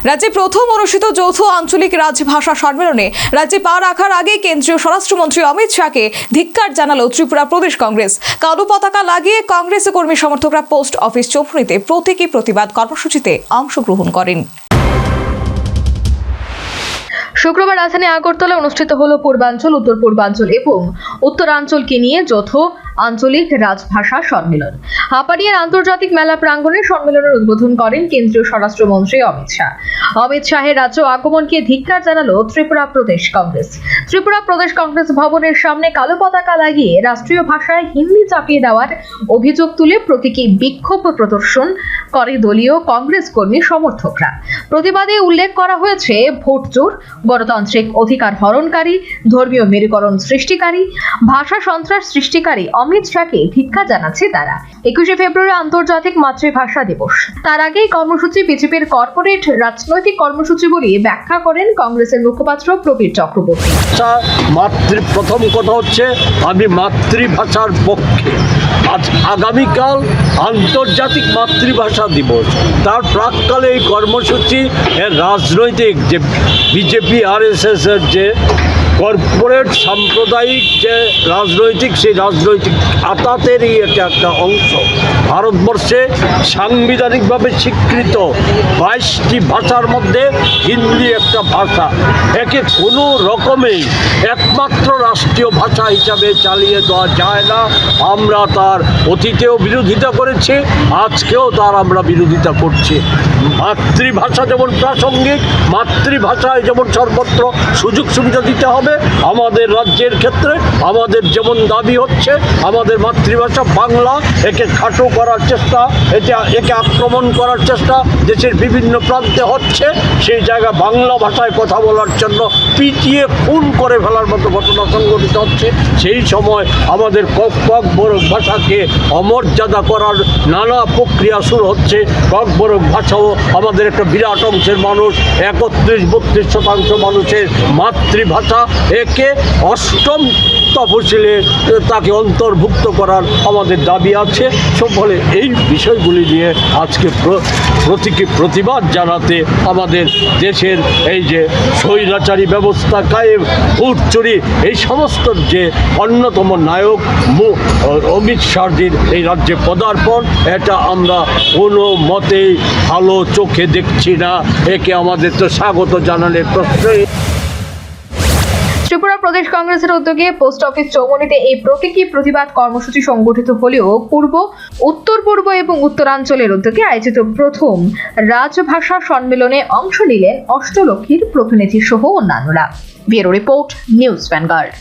রাজ্যে প্রথম অনুষ্ঠিত যৌথ আঞ্চলিক রাজভাষা সম্মেলনে রাজ্যে পা রাখার আগে কেন্দ্রীয় স্বরাষ্ট্রমন্ত্রী অমিত শাহকে ধিক্কার জানালো ত্রিপুরা প্রদেশ কংগ্রেস। কালো পতাকা লাগিয়ে কংগ্রেস কর্মী সমর্থকরা পোস্ট অফিস চৌমুহনীতে প্রতীকী প্রতিবাদ কর্মসূচিতে অংশগ্রহণ করেন। শুক্রবার রাজধানী আগরতলায় অনুষ্ঠিত হলো পূর্বাঞ্চল, উত্তর পূর্বাঞ্চল এবং উত্তরাঞ্চলকে নিয়ে যৌথ আঞ্চলিক রাজভাষা সম্মেলন। হাপাড়িয়ার আন্তর্জাতিক মেলা প্রাঙ্গণে সম্মেলনের উদ্বোধন করেন কেন্দ্রীয় স্বরাষ্ট্রমন্ত্রী অমিত শাহ। অমিত শাহের রাজ্য আগমনকে ধিক্কার জানালো ত্রিপুরা প্রদেশ কংগ্রেস। ত্রিপুরা প্রদেশ কংগ্রেস ভবনের সামনে কালো পতাকা লাগিয়ে রাষ্ট্রীয় ভাষায় হিন্দি চাপিয়ে দেওয়ার অভিযোগ তুলে প্রতীকী বিক্ষোভ প্রদর্শন করে দলীয় কংগ্রেস কর্মী সমর্থকরা। প্রতিবাদে উল্লেখ করা হয়েছে ভোট চোর, গণতান্ত্রিক অধিকার হরণকারী, ধর্মীয় মেরুকরণ সৃষ্টিকারী, ভাষা সন্ত্রাস সৃষ্টিকারী অমিত শাহকে ধিক্কার জানাচ্ছে তারা। 21শে ফেব্রুয়ারি আন্তর্জাতিক মাতৃভাষা দিবস। তার আগেই কর্মসূচি বিজেপির কর্পোরেট রাজনৈতিক কর্মসূচি বলে ব্যাখ্যা করেন কংগ্রেসের মুখপাত্র প্রবীর চক্রবর্তী। প্রথম কথা হচ্ছে আমি মাতৃভাষার পক্ষে। আজ আগামীকাল আন্তর্জাতিক মাতৃভাষা দিবস, তার প্রাককালে এই কর্মসূচি রাজনৈতিক যে বিজেপি RSS এর যে কর্পোরেট সাম্প্রদায়িক যে রাজনৈতিক, সেই রাজনৈতিক আতাতেরই এটা একটা অংশ। ভারতবর্ষে সাংবিধানিকভাবে স্বীকৃত 22টি ভাষার মধ্যে হিন্দি একটা ভাষা। একে কোনো রকমেই একমাত্র রাষ্ট্রীয় ভাষা হিসাবে চালিয়ে দেওয়া যায় না। আমরা তার অতীতেও বিরোধিতা করেছি, আজকেও তার আমরা বিরোধিতা করছি। মাতৃভাষা যেমন প্রাসঙ্গিক, মাতৃভাষায় যেমন সর্বত্র সুযোগ সুবিধা দিতে হবে। আমাদের রাজ্যের ক্ষেত্রে আমাদের যেমন দাবি হচ্ছে, আমাদের মাতৃভাষা বাংলা, একে খাটো করার চেষ্টা, একে আক্রমণ করার চেষ্টা দেশের বিভিন্ন প্রান্তে হচ্ছে। সেই জায়গায় বাংলা ভাষায় কথা বলার জন্য পিটিয়ে খুন করে ফেলার মতো ঘটনা সংঘটিত হচ্ছে। সেই সময় আমাদের ককবরক ভাষাকে অমর্যাদা করার নানা প্রক্রিয়া শুরু হচ্ছে। ককবরক ভাষাও আমাদের একটা বিরাট অংশের মানুষ, 31-32% মানুষের মাতৃভাষা। একে অষ্টম তফসিলে তাকে অন্তর্ভুক্ত করার আমাদের দাবি আছে। ফলে এই বিষয়গুলি নিয়ে আজকে প্রতীকী প্রতিবাদ জানাতে আমাদের দেশের এই যে স্বৈরাচারী ব্যবস্থা কায়েম, ভোট চুরি, এই সমস্ত যে অন্যতম নায়ক অমিত শাহজির এই রাজ্যে পদার্পণ, এটা আমরা কোনো মতেই ভালো চোখে দেখছি না। একে আমাদের তো স্বাগত জানানোর প্রশ্নই। ত্রিপুরা প্রদেশ কংগ্রেসের উদ্যোগে পোস্ট অফিস চৌমুহনীতে এই প্রতীকী প্রতিবাদ কর্মসূচি সংগঠিত হলেও উত্তর পূর্ব এবং উত্তরাঞ্চলের উদ্যোগে আয়োজিত প্রথম রাজভাষা সম্মেলনে অংশ নিলেন অষ্টলক্ষীর প্রতিনিধি সহ অন্যান্যরা। Bureau report, news vanguard.